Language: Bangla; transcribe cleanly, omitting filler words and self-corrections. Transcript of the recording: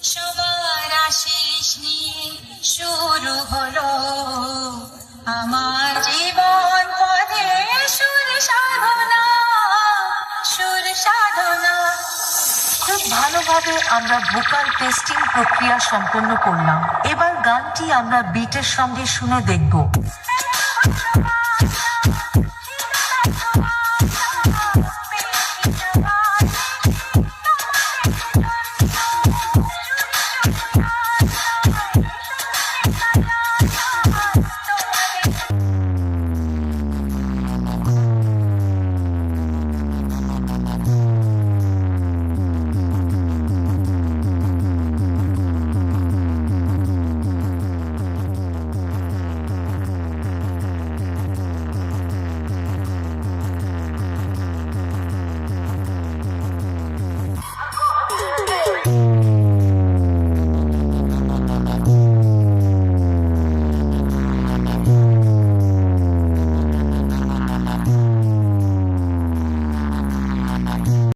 সবার আশিস নিয়ে শুরু হলো আমার জীবন পথে সুর সাধনা, সুর সাধনা। খুব ভালোভাবে আমরা ভোকাল টেস্টিং প্রক্রিয়া সম্পন্ন করলাম। এবার গানটি আমরা বিটের সঙ্গে শুনে দেখব।